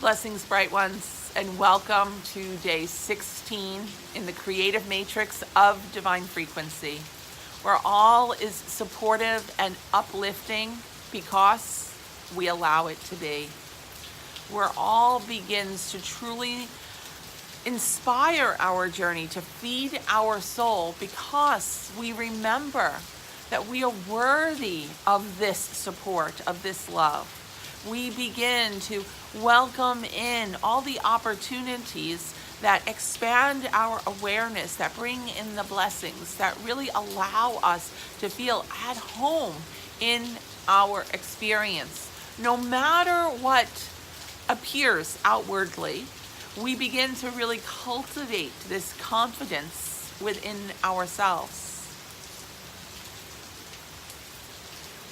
Blessings, bright ones, and welcome to day 16 in the creative matrix of divine frequency, where all is supportive and uplifting because we allow it to be. Where all begins to truly inspire our journey, to feed our soul, because we remember that we are worthy of this support, of this love. We begin to welcome in all the opportunities that expand our awareness, that bring in the blessings, that really allow us to feel at home in our experience. No matter what appears outwardly, we begin to really cultivate this confidence within ourselves.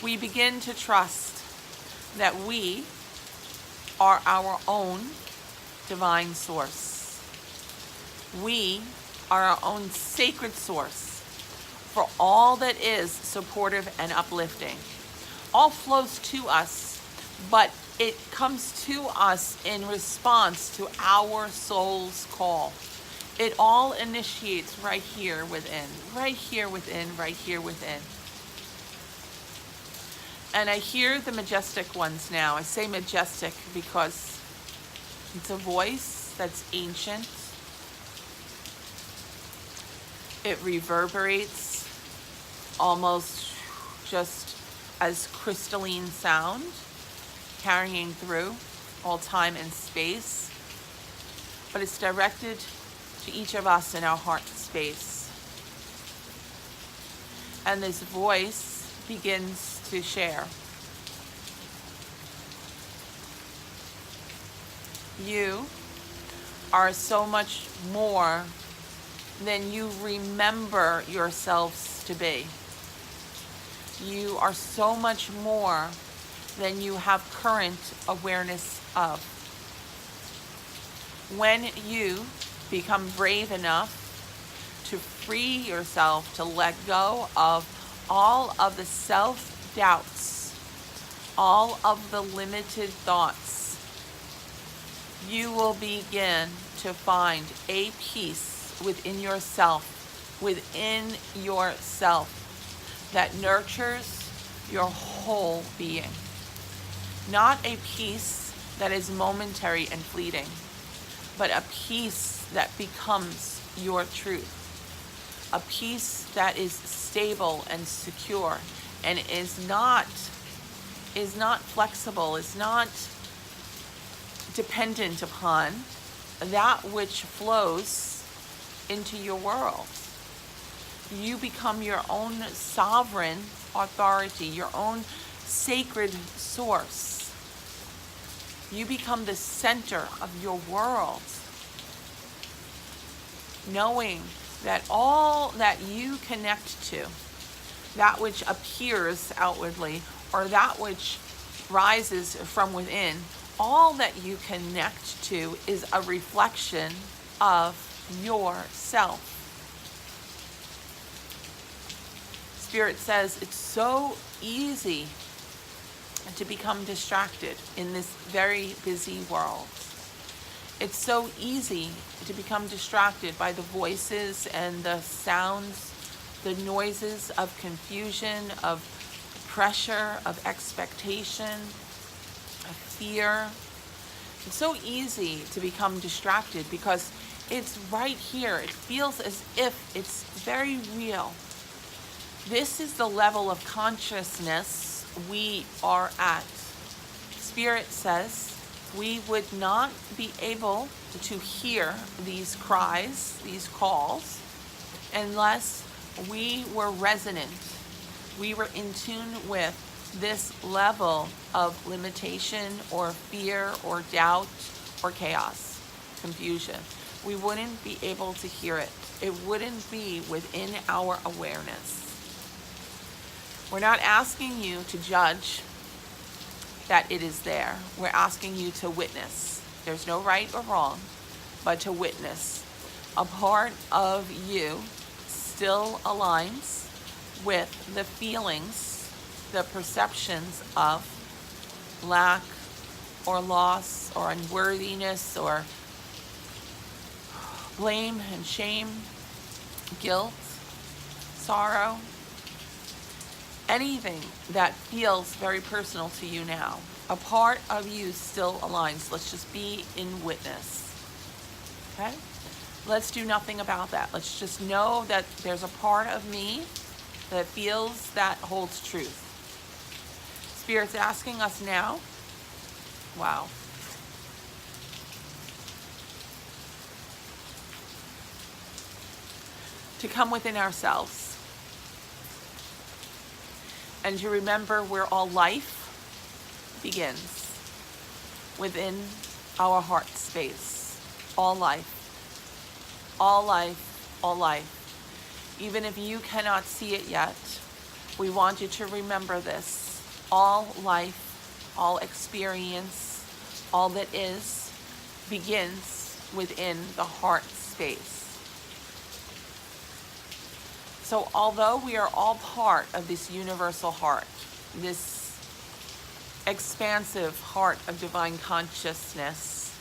We begin to trust that we are our own divine source. We are our own sacred source for all that is supportive and uplifting. All flows to us, but it comes to us in response to our soul's call. It all initiates right here within, right here within, right here within. And I hear the majestic ones now. I say majestic because it's a voice that's ancient. It reverberates almost just as crystalline sound, carrying through all time and space. But it's directed to each of us in our heart space. And this voice begins to share. You are so much more than you remember yourselves to be. You are so much more than you have current awareness of. When you become brave enough to free yourself, to let go of all of the self-doubts, all of the limited thoughts, you will begin to find a peace within yourself that nurtures your whole being. Not a peace that is momentary and fleeting, but a peace that becomes your truth. A peace that is stable and secure and is not flexible, is not dependent upon that which flows into your world. You become your own sovereign authority, your own sacred source. You become the center of your world, knowing that all that you connect to, that which appears outwardly, or that which rises from within, all that you connect to is a reflection of yourself. Spirit says it's so easy to become distracted in this very busy world. It's so easy to become distracted by the voices and the sounds, the noises of confusion, of pressure, of expectation, of fear. It's so easy to become distracted because it's right here. It feels as if it's very real. This is the level of consciousness we are at. Spirit says we would not be able to hear these cries, these calls, unless we were resonant. We were in tune with this level of limitation or fear or doubt or chaos, confusion. We wouldn't be able to hear it. It wouldn't be within our awareness. We're not asking you to judge that it is there. We're asking you to witness. There's no right or wrong, but to witness. A part of you still aligns with the feelings, the perceptions of lack, or loss or unworthiness or blame and shame, guilt, sorrow, anything that feels very personal to you now. A part of you still aligns. Let's just be in witness. Okay? Let's do nothing about that. Let's just know that there's a part of me that feels that holds truth. Spirit's asking us now, wow, to come within ourselves and to remember where all life begins, within our heart space. All life, all life, all life. Even if you cannot see it yet, we want you to remember this. All life, all experience, all that is, begins within the heart space. So although we are all part of this universal heart, this expansive heart of divine consciousness,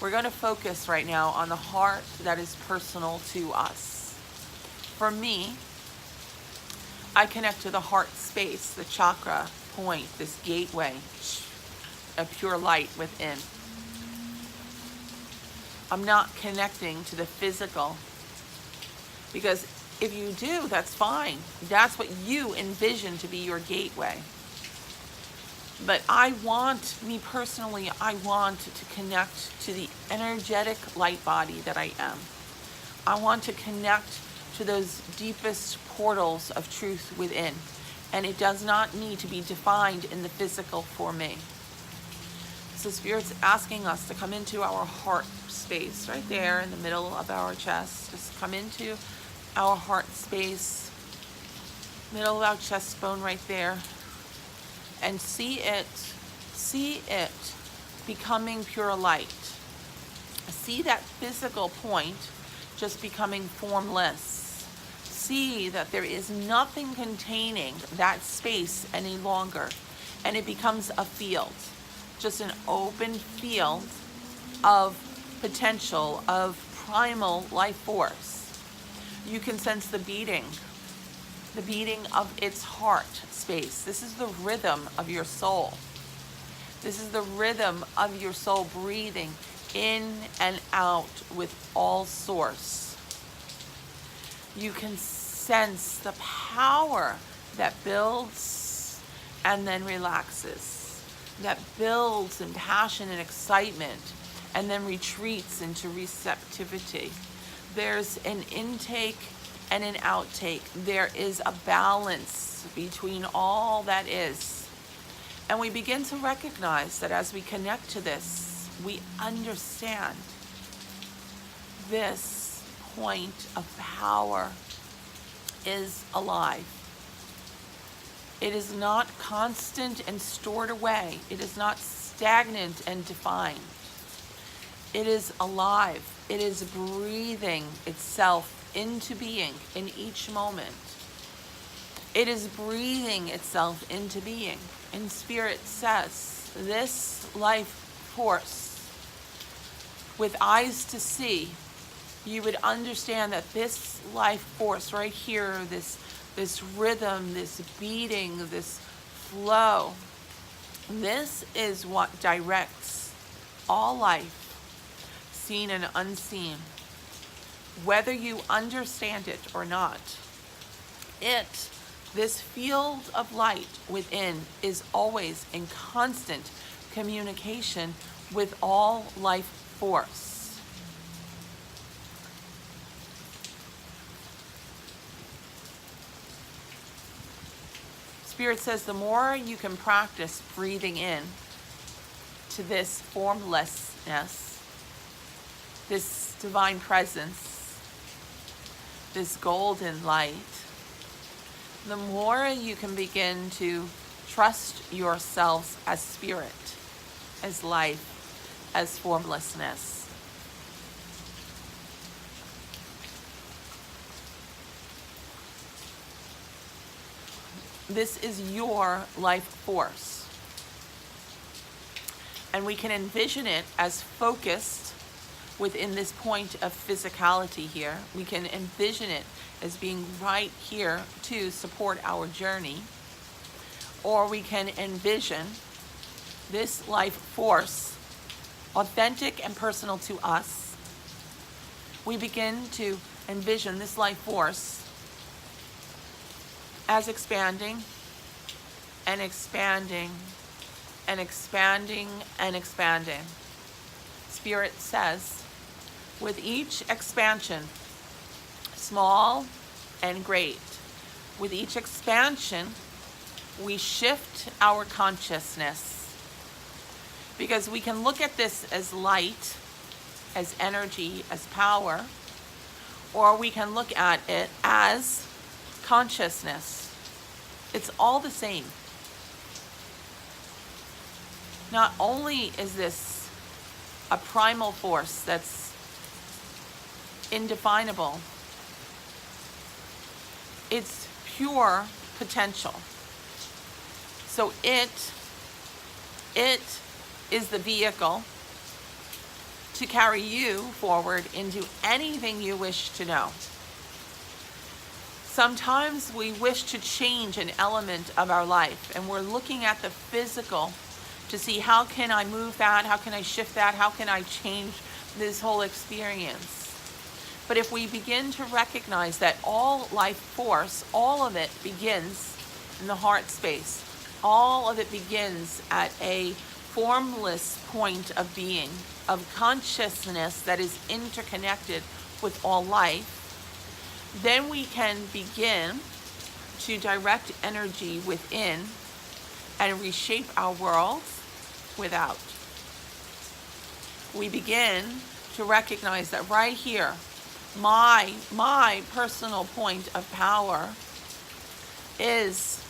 we're going to focus right now on the heart that is personal to us. For me, I connect to the heart space, the chakra point, this gateway, a pure light within. I'm not connecting to the physical, because if you do, that's fine. That's what you envision to be your gateway. But me personally, I want to connect to the energetic light body that I am. I want to connect to those deepest portals of truth within. And it does not need to be defined in the physical for me. So Spirit's asking us to come into our heart space, right there in the middle of our chest. Just come into our heart space, middle of our chest bone right there, and see it becoming pure light. See that physical point just becoming formless. See that there is nothing containing that space any longer, and it becomes a field, just an open field of potential, of primal life force. You can sense the beating of its heart space. This is the rhythm of your soul. This is the rhythm of your soul breathing in and out with all source. You can sense the power that builds and then relaxes, that builds in passion and excitement and then retreats into receptivity. There's an intake and an outtake. There is a balance between all that is. And we begin to recognize that as we connect to this, we understand this point of power is alive. It is not constant and stored away. It is not stagnant and defined. It is alive. It is breathing itself into being in each moment. It is breathing itself into being. And Spirit says, this life force, with eyes to see, you would understand that this life force right here, this rhythm, this beating, this flow, this is what directs all life, seen and unseen. Whether you understand it or not, this field of light within is always in constant communication with all life force. Spirit says the more you can practice breathing in to this formlessness, this divine presence, this golden light, the more you can begin to trust yourselves as spirit, as life, as formlessness. This is your life force. And we can envision it as focused within this point of physicality here. We can envision it as being right here to support our journey. Or we can envision this life force, authentic and personal to us. We begin to envision this life force as expanding and expanding and expanding and expanding. Spirit says, with each expansion, small and great, with each expansion, we shift our consciousness. Because we can look at this as light, as energy, as power, or we can look at it as consciousness. It's all the same. Not only is this a primal force that's indefinable, it's pure potential. So it is the vehicle to carry you forward into anything you wish to know. Sometimes we wish to change an element of our life, and we're looking at the physical to see, how can I move that? How can I shift that? How can I change this whole experience? But if we begin to recognize that all life force, all of it begins in the heart space. All of it begins at a formless point of being, of consciousness that is interconnected with all life. Then we can begin to direct energy within and reshape our world without. We begin to recognize that right here, my personal point of power is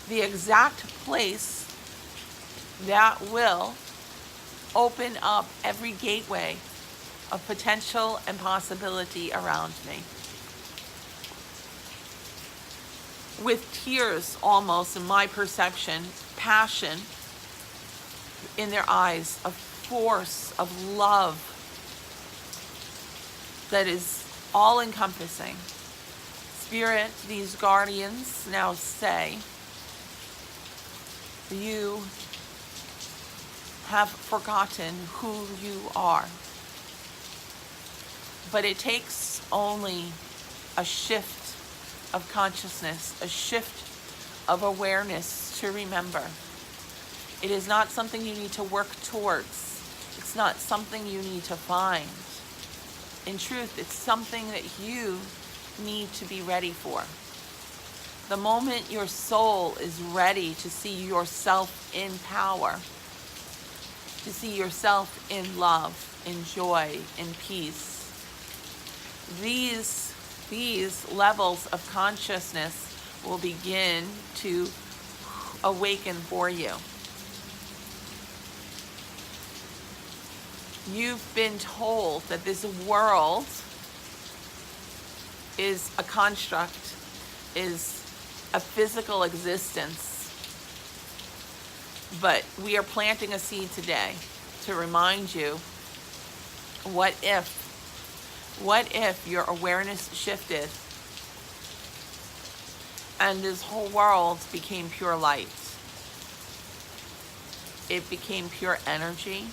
the exact place that will open up every gateway of potential and possibility around me. With tears almost, in my perception, passion in their eyes, a force of love that is all-encompassing. Spirit, these guardians now say, you have forgotten who you are. But it takes only a shift of consciousness, a shift of awareness to remember. It is not something you need to work towards. It's not something you need to find. In truth, it's something that you need to be ready for. The moment your soul is ready to see yourself in power, to see yourself in love, in joy, in peace, these levels of consciousness will begin to awaken for you. You've been told that this world is a construct, is a physical existence. But we are planting a seed today to remind you, what if your awareness shifted and this whole world became pure light? It became pure energy,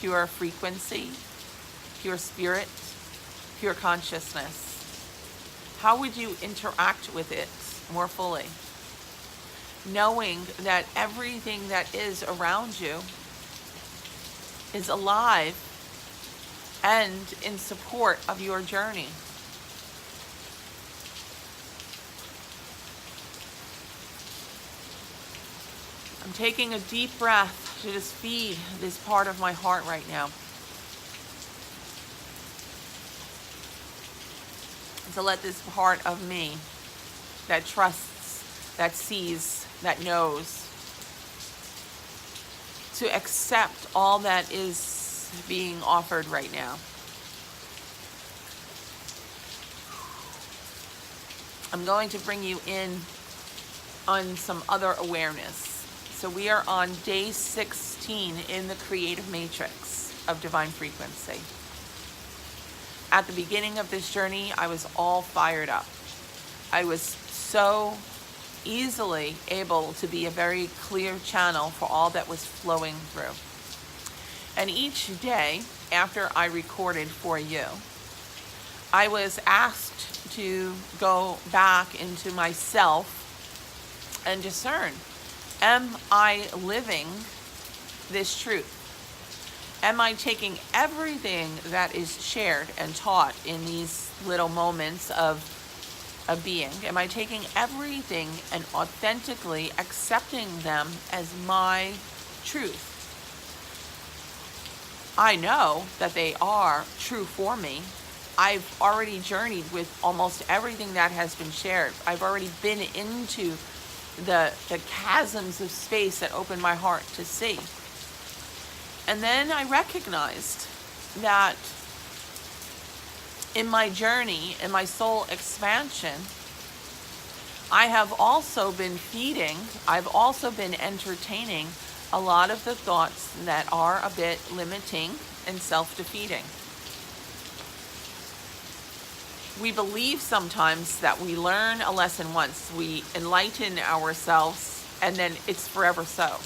pure frequency, pure spirit, pure consciousness. How would you interact with it more fully? Knowing that everything that is around you is alive and in support of your journey. I'm taking a deep breath to just feed this part of my heart right now. To let this part of me that trusts, that sees, that knows, to accept all that is being offered right now. I'm going to bring you in on some other awareness. So we are on day 16 in the creative matrix of divine frequency. At the beginning of this journey, I was all fired up. I was so easily able to be a very clear channel for all that was flowing through. And each day after I recorded for you, I was asked to go back into myself and discern, am I living this truth? Am I taking everything that is shared and taught in these little moments of being? Am I taking everything and authentically accepting them as my truth? I know that they are true for me. I've already journeyed with almost everything that has been shared. I've already been into the chasms of space that open my heart to see. And then I recognized that in my journey, in my soul expansion, I have also been feeding, I've also been entertaining a lot of the thoughts that are a bit limiting and self-defeating. We believe sometimes that we learn a lesson once, we enlighten ourselves, and then it's forever so.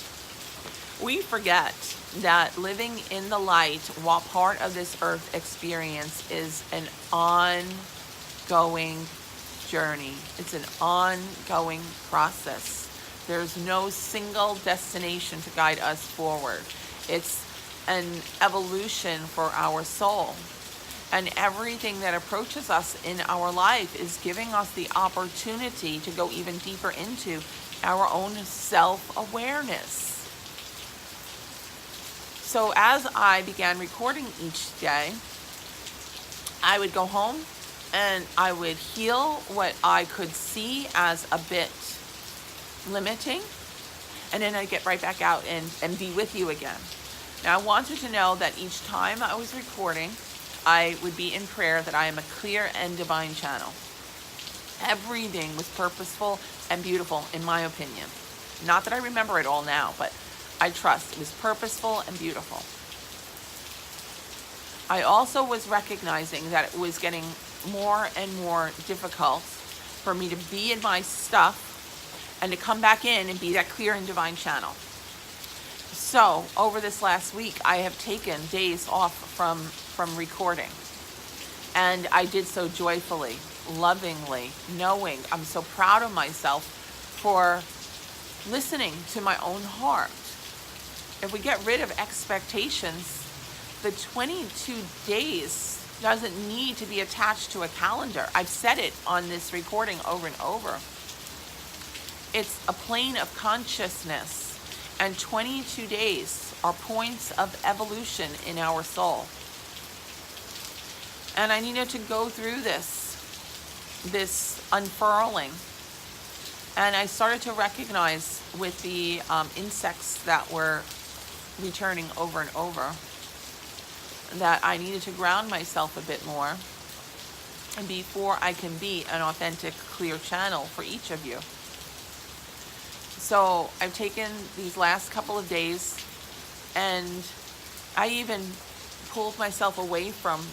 We forget that living in the light while part of this earth experience is an ongoing journey. It's an ongoing process. There's no single destination to guide us forward. It's an evolution for our soul. And everything that approaches us in our life is giving us the opportunity to go even deeper into our own self-awareness. So as I began recording each day, I would go home and I would heal what I could see as a bit limiting, and then I'd get right back out and be with you again. Now I want you to know that each time I was recording, I would be in prayer that I am a clear and divine channel. Everything was purposeful and beautiful in my opinion. Not that I remember it all now, but I trust it was purposeful and beautiful. I also was recognizing that it was getting more and more difficult for me to be in my stuff and to come back in and be that clear and divine channel. So over this last week, I have taken days off from recording. And I did so joyfully, lovingly, knowing I'm so proud of myself for listening to my own heart. If we get rid of expectations, the 22 days doesn't need to be attached to a calendar. I've said it on this recording over and over. It's a plane of consciousness, and 22 days are points of evolution in our soul. And I needed to go through this unfurling. And I started to recognize with the insects that were returning over and over that I needed to ground myself a bit more and before I can be an authentic, clear channel for each of you. So I've taken these last couple of days and I even pulled myself away from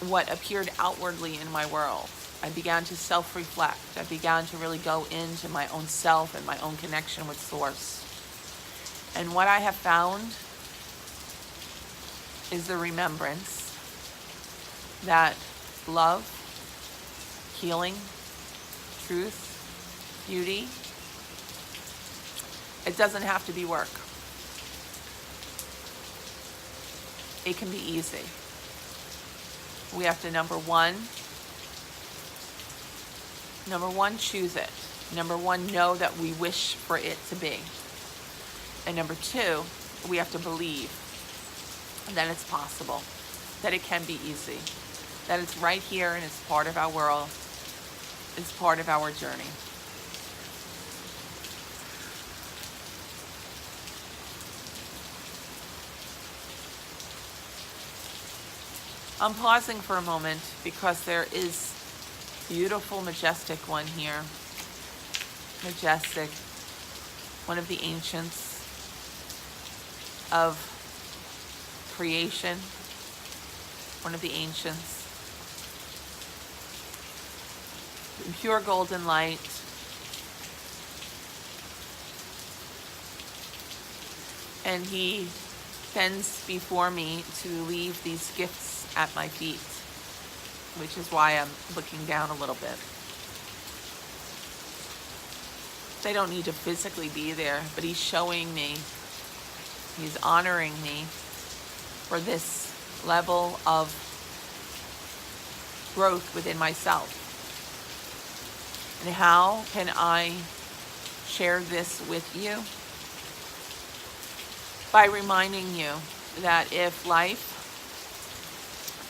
what appeared outwardly in my world. I began to self-reflect. I began to really go into my own self and my own connection with Source. And what I have found is the remembrance that love, healing, truth, beauty, it doesn't have to be work. It can be easy. We have to, number one, choose it. Number one, know that we wish for it to be. And number two, we have to believe that it's possible, that it can be easy, that it's right here and it's part of our world, it's part of our journey. I'm pausing for a moment because there is beautiful, majestic one here. Majestic, one of the ancients. of creation, one of the ancients, in pure golden light. And he bends before me to leave these gifts at my feet, which is why I'm looking down a little bit. They don't need to physically be there, but he's showing me, he's honoring me for this level of growth within myself. And how can I share this with you? By reminding you that if life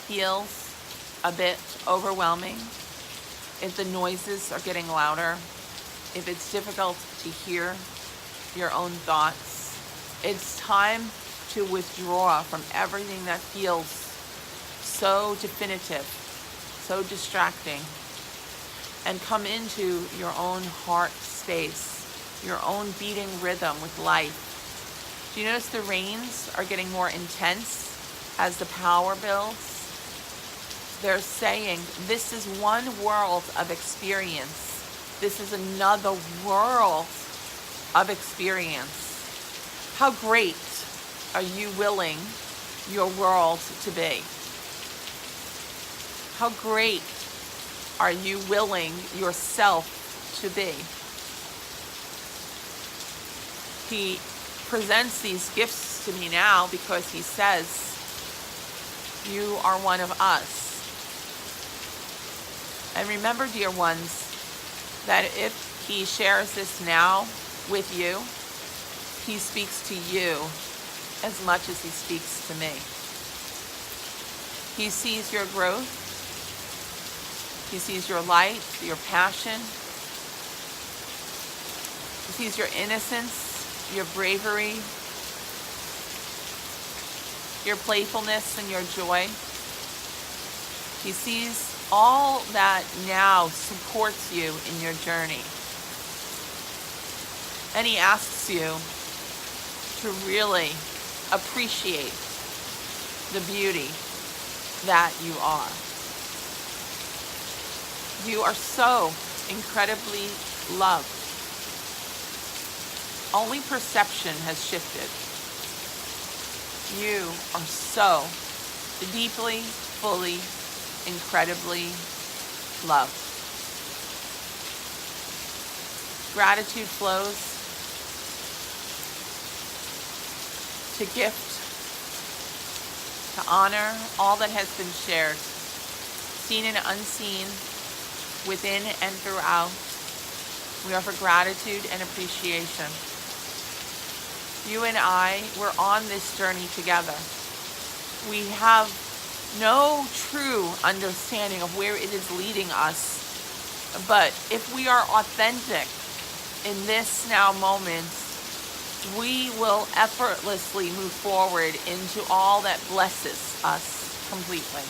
feels a bit overwhelming, if the noises are getting louder, if it's difficult to hear your own thoughts, it's time to withdraw from everything that feels so definitive, so distracting, and come into your own heart space, your own beating rhythm with life. Do you notice the rains are getting more intense as the power builds? They're saying this is one world of experience. This is another world of experience. How great are you willing your world to be? How great are you willing yourself to be? He presents these gifts to me now because he says, you are one of us. And remember, dear ones, that if he shares this now with you, he speaks to you as much as he speaks to me. He sees your growth. He sees your light, your passion. He sees your innocence, your bravery, your playfulness and your joy. He sees all that now supports you in your journey. And he asks you to really appreciate the beauty that you are. You are so incredibly loved. Only perception has shifted. You are so deeply, fully, incredibly loved. Gratitude flows to gift, to honor all that has been shared, seen and unseen, within and throughout. We offer gratitude and appreciation. You and I, we're on this journey together. We have no true understanding of where it is leading us. But if we are authentic in this now moment, we will effortlessly move forward into all that blesses us completely.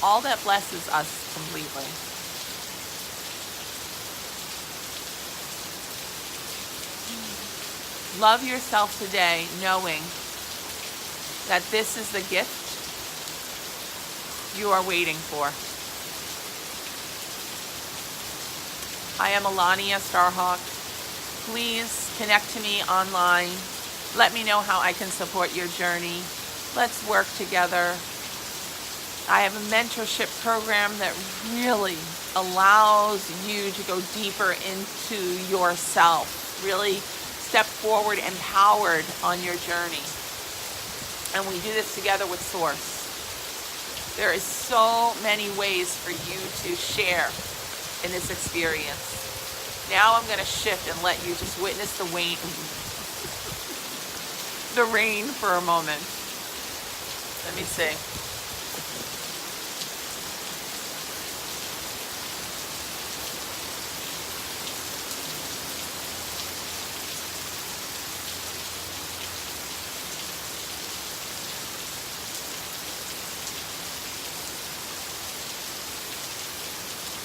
All that blesses us completely. Love yourself today, knowing that this is the gift you are waiting for. I am Alania Starhawk. Please connect to me online. Let me know how I can support your journey. Let's work together. I have a mentorship program that really allows you to go deeper into yourself, really step forward empowered on your journey. And we do this together with Source. There is so many ways for you to share in this experience. Now I'm going to shift and let you just witness the rain for a moment. Let me see.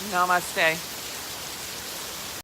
Namaste.